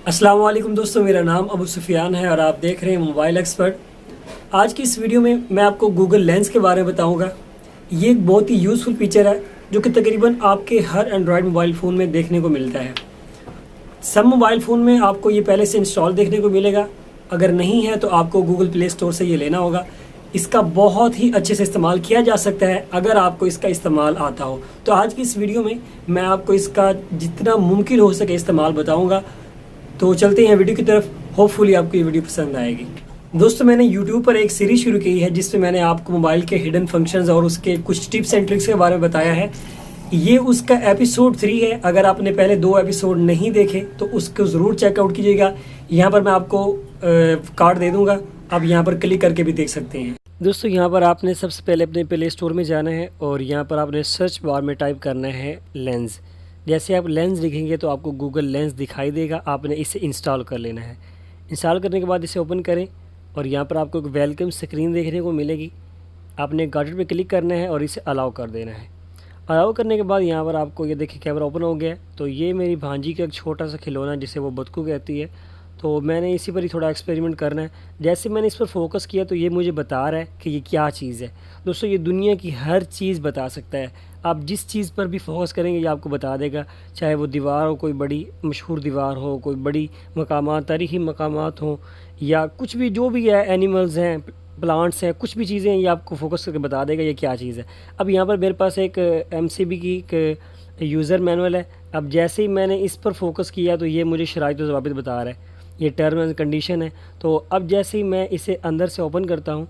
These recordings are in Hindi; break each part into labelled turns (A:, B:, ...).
A: अस्सलाम वालेकुम दोस्तों, मेरा नाम अबू सुफियान है और आप देख रहे हैं मोबाइल एक्सपर्ट। आज की इस वीडियो में मैं आपको गूगल लेंस के बारे में बताऊंगा। ये एक बहुत ही यूज़फुल फीचर है जो कि तकरीबन आपके हर एंड्रॉयड मोबाइल फ़ोन में देखने को मिलता है। सब मोबाइल फ़ोन में आपको ये पहले से इंस्टॉल देखने को मिलेगा। अगर नहीं है तो आपको गूगल प्ले स्टोर से ये लेना होगा। इसका बहुत ही अच्छे से इस्तेमाल किया जा सकता है अगर आपको इसका इस्तेमाल आता हो। तो आज की इस वीडियो में मैं आपको इसका जितना मुमकिन हो सके इस्तेमाल बताऊँगा। तो चलते हैं वीडियो की तरफ। होपफुली आपको ये वीडियो पसंद आएगी। दोस्तों, मैंने YouTube पर एक सीरीज शुरू की है जिसमें मैंने आपको मोबाइल के हिडन फंक्शंस और उसके कुछ टिप्स एंड ट्रिक्स के बारे में बताया है। ये उसका एपिसोड 3 है। अगर आपने पहले 2 एपिसोड नहीं देखे तो उसको ज़रूर चेकआउट कीजिएगा। यहाँ पर मैं आपको कार्ड दे दूँगा, आप यहाँ पर क्लिक करके भी देख सकते हैं। दोस्तों, यहाँ पर आपने सबसे पहले अपने प्ले स्टोर में जाना है और यहाँ पर आपने सर्च बार में टाइप करना है लेंस। जैसे आप लेंस लिखेंगे तो आपको गूगल लेंस दिखाई देगा। आपने इसे इंस्टॉल कर लेना है। इंस्टॉल करने के बाद इसे ओपन करें और यहाँ पर आपको एक वेलकम स्क्रीन देखने को मिलेगी। आपने गार्डर पे क्लिक करना है और इसे अलाउ कर देना है। अलाउ करने के बाद यहाँ पर आपको ये देखिए कैमरा ओपन हो गया है। तो ये मेरी भांजी का एक छोटा सा खिलौना जिसे वो बतकू कहती है, तो मैंने इसी पर ही थोड़ा एक्सपेरिमेंट करना है। जैसे मैंने इस पर फोकस किया तो ये मुझे बता रहा है कि ये क्या चीज़ है। दोस्तों, ये दुनिया की हर चीज़ बता सकता है। आप जिस चीज़ पर भी फोकस करेंगे ये आपको बता देगा। चाहे वो दीवार हो, कोई बड़ी मशहूर दीवार हो, कोई बड़ी मकामात, तारीख़ी मकामात हो, या कुछ भी जो भी है, एनिमल्स हैं, प्लांट्स हैं, कुछ भी चीज़ें हैं, ये आपको फोकस करके बता देगा ये क्या चीज़ है। अब यहाँ पर मेरे पास एक MCB की एक यूज़र मैनुअल है। अब जैसे ही मैंने इस पर फोकस किया तो ये मुझे शराइत व ज़वाबित बता रहा है, ये टर्म एंड कंडीशन है। तो अब जैसे ही मैं इसे अंदर से ओपन करता हूँ,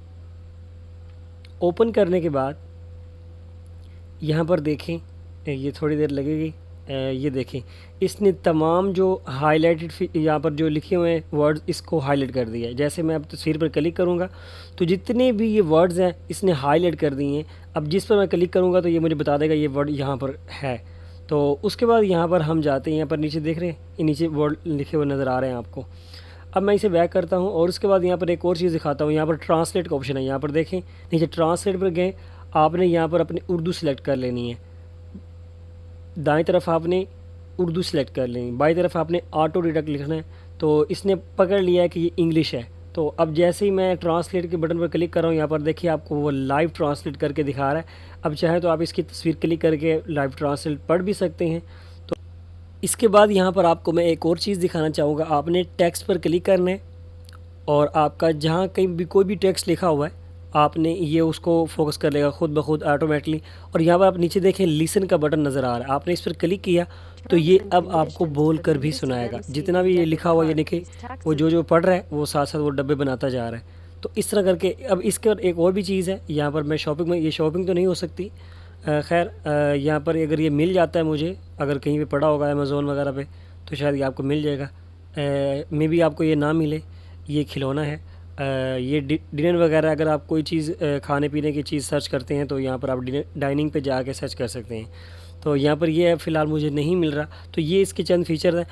A: ओपन करने के बाद यहाँ पर देखें, ये थोड़ी देर लगेगी। ये देखें, इसने तमाम जो हाईलाइटेड यहाँ पर जो लिखे हुए हैं वर्ड्स, इसको हाईलाइट कर दिया है। जैसे मैं अब तस्वीर पर क्लिक करूँगा तो जितने भी ये वर्ड्स हैं इसने हाईलाइट कर दिए हैं। अब जिस पर मैं क्लिक करूँगा तो ये मुझे बता देगा ये वर्ड यहाँ पर है। तो उसके बाद यहाँ पर हम जाते हैं, यहाँ पर नीचे देख रहे हैं, ये नीचे वर्ड लिखे हुए नज़र आ रहे हैं आपको। अब मैं इसे बैक करता हूँ और उसके बाद यहाँ पर एक और चीज़ दिखाता हूँ। यहाँ पर ट्रांसलेट का ऑप्शन है, यहाँ पर देखें नीचे ट्रांसलेट पर गए, आपने यहाँ पर अपनी उर्दू सेलेक्ट कर लेनी है। दाएं तरफ आपने उर्दू सेलेक्ट कर लेनी, बाईं तरफ आपने ऑटो डिटेक्ट लिखना है। तो इसने पकड़ लिया है कि ये इंग्लिश है। तो अब जैसे ही मैं ट्रांसलेट के बटन पर क्लिक कर रहा हूँ, यहाँ पर देखिए आपको वो लाइव ट्रांसलेट करके दिखा रहा है। अब चाहे तो आप इसकी तस्वीर क्लिक करके लाइव ट्रांसलेट पढ़ भी सकते हैं। तो इसके बाद यहाँ पर आपको मैं एक और चीज़ दिखाना चाहूँगा। आपने टेक्स्ट पर क्लिक करना है और आपका जहाँ कहीं भी कोई भी टेक्स्ट लिखा हुआ है आपने ये उसको फोकस कर लेगा खुद ब खुद ऑटोमेटिकली। और यहाँ पर आप नीचे देखें लिसन का बटन नज़र आ रहा है, आपने इस पर क्लिक किया तो ये अब आपको बोल कर भी सुनाएगा। जितना भी ये लिखा हुआ ये लिखे, वो जो पढ़ रहा है वो साथ साथ वो डब्बे बनाता जा रहा है। तो इस तरह करके अब इसके और एक और भी चीज़ है। यहाँ पर मैं शॉपिंग में, ये शॉपिंग तो नहीं हो सकती, खैर यहाँ पर अगर ये मिल जाता है मुझे, अगर कहीं पे पड़ा होगा अमेज़ोन वगैरह पे तो शायद ये आपको मिल जाएगा। मे भी आपको ये ना मिले। ये खिलौना है। ये डिनर वगैरह, अगर आप कोई चीज़ खाने पीने की चीज़ सर्च करते हैं तो यहाँ पर आप डाइनिंग पे जाके सर्च कर सकते हैं। तो यहाँ पर ये फ़िलहाल मुझे नहीं मिल रहा। तो ये इसके चंद फीचर हैं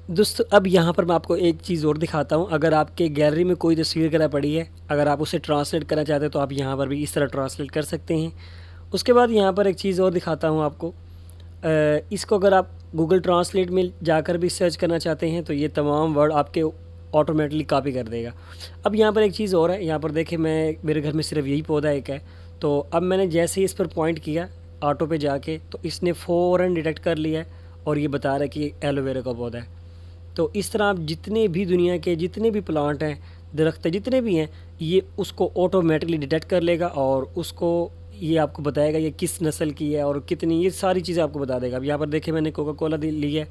A: दोस्तों। अब यहाँ पर मैं आपको एक चीज़ और दिखाता हूँ। अगर आपके गैलरी में कोई तस्वीर वगैरह पड़ी है, अगर आप उसे ट्रांसलेट करना चाहते हैं तो आप यहाँ पर भी इस तरह ट्रांसलेट कर सकते हैं। उसके बाद यहाँ पर एक चीज़ और दिखाता हूँ आपको। इसको अगर आप गूगल ट्रांसलेट में जाकर भी सर्च करना चाहते हैं तो ये तमाम वर्ड आपके ऑटोमेटिकली कॉपी कर देगा। अब यहाँ पर एक चीज़ और है, यहाँ पर देखें, मैं मेरे घर में सिर्फ यही पौधा एक है। तो अब मैंने जैसे ही इस पर पॉइंट किया ऑटो पे जाके तो इसने फ़ौरन डिटेक्ट कर लिया है और ये बता रहा है कि एलोवेरा का पौधा है। तो इस तरह आप जितने भी दुनिया के जितने भी प्लांट हैं, दरख्त जितने भी हैं, ये उसको ऑटोमेटिकली डिटेक्ट कर लेगा और उसको ये आपको बताएगा ये किस नस्ल की है और कितनी, ये सारी चीज़ें आपको बता देगा। अब यहाँ पर देखें मैंने कोका कोला ली है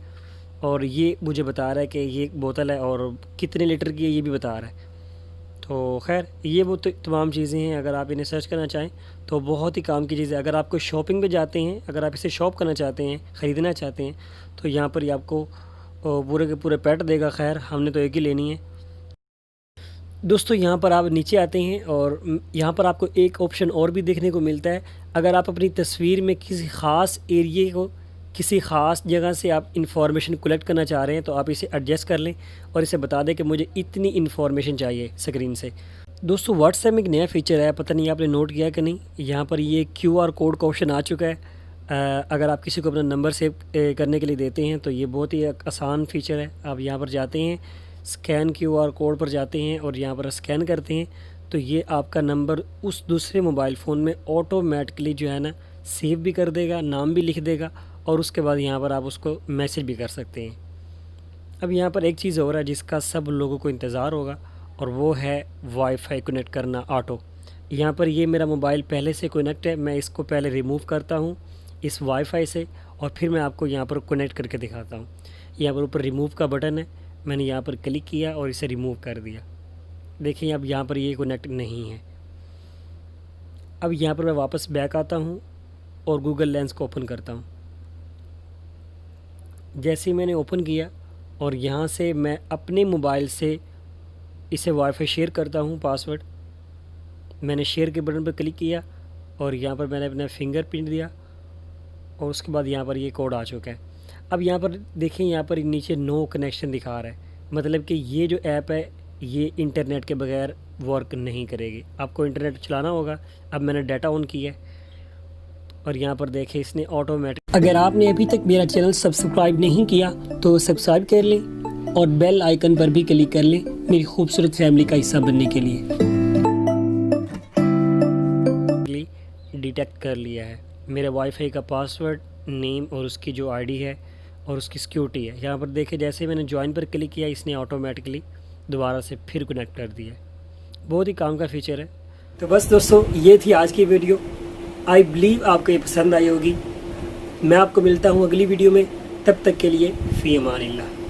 A: और ये मुझे बता रहा है कि ये एक बोतल है और कितने लीटर की है ये भी बता रहा है। तो खैर ये वो तो तमाम चीज़ें हैं। अगर आप इन्हें सर्च करना चाहें तो बहुत ही काम की चीज़ है। अगर आप कोई शॉपिंग पे जाते हैं, अगर आप इसे शॉप करना चाहते हैं, ख़रीदना चाहते हैं, तो यहाँ पर ये आपको पूरे के पूरे पेट देगा। खैर हमने तो एक ही लेनी है। दोस्तों, यहाँ पर आप नीचे आते हैं और यहाँ पर आपको एक ऑप्शन और भी देखने को मिलता है। अगर आप अपनी तस्वीर में किसी ख़ास एरिए को, किसी ख़ास जगह से आप इंफॉर्मेशन कलेक्ट करना चाह रहे हैं तो आप इसे एडजस्ट कर लें और इसे बता दें कि मुझे इतनी इन्फॉर्मेशन चाहिए स्क्रीन से। दोस्तों, व्हाट्सएप में एक नया फ़ीचर है, पता नहीं आपने नोट किया कि नहीं। यहाँ पर ये QR कोड का ऑप्शन आ चुका है। अगर आप किसी को अपना नंबर सेव करने के लिए देते हैं तो ये बहुत ही एक आसान फ़ीचर है। आप यहाँ पर जाते हैं, स्कैन QR कोड पर जाते हैं और यहाँ पर स्कैन करते हैं तो ये आपका नंबर उस दूसरे मोबाइल फ़ोन में ऑटोमेटिकली जो है ना सेव भी कर देगा, नाम भी लिख देगा और उसके बाद यहाँ पर आप उसको मैसेज भी कर सकते हैं। अब यहाँ पर एक चीज़ हो रहा है जिसका सब लोगों को इंतज़ार होगा और वो है वाईफाई कनेक्ट करना ऑटो। यहाँ पर ये मेरा मोबाइल पहले से कनेक्ट है, मैं इसको पहले रिमूव करता हूँ इस वाईफाई से और फिर मैं आपको यहाँ पर कनेक्ट करके दिखाता हूँ। यहाँ पर ऊपर रिमूव का बटन है, मैंने यहाँ पर क्लिक किया और इसे रिमूव कर दिया। देखिए अब यहाँ पर ये कनेक्ट नहीं है। अब यहाँ पर मैं वापस बैक आता हूँ और गूगल लेंस को ओपन करता हूँ। जैसे ही मैंने ओपन किया और यहाँ से मैं अपने मोबाइल से इसे वाईफाई शेयर करता हूँ पासवर्ड। मैंने शेयर के बटन पर क्लिक किया और यहाँ पर मैंने अपना फिंगरप्रिंट दिया और उसके बाद यहाँ पर ये कोड आ चुका है। अब यहाँ पर देखें, यहाँ पर नीचे नो कनेक्शन दिखा रहा है, मतलब कि ये जो ऐप है ये इंटरनेट के बगैर वर्क नहीं करेगी। आपको इंटरनेट चलाना होगा। अब मैंने डाटा ऑन किया है और यहाँ पर देखें इसने ऑटोमेटिक। अगर आपने अभी तक मेरा चैनल सब्सक्राइब नहीं किया तो सब्सक्राइब कर लें और बेल आइकन पर भी क्लिक कर लें मेरी खूबसूरत फैमिली का हिस्सा बनने के लिए। डिटेक्ट कर लिया है मेरे वाईफाई का पासवर्ड, नेम और उसकी जो आईडी है और उसकी सिक्योरिटी है। यहाँ पर देखें जैसे मैंने ज्वाइन पर क्लिक किया इसने ऑटोमेटिकली दोबारा से फिर कनेक्ट कर दिया। बहुत ही काम का फीचर है। तो बस दोस्तों ये थी आज की वीडियो। आई बिलीव आपको ये पसंद आई होगी। मैं आपको मिलता हूँ अगली वीडियो में, तब तक के लिए फ़ी अमान अल्लाह।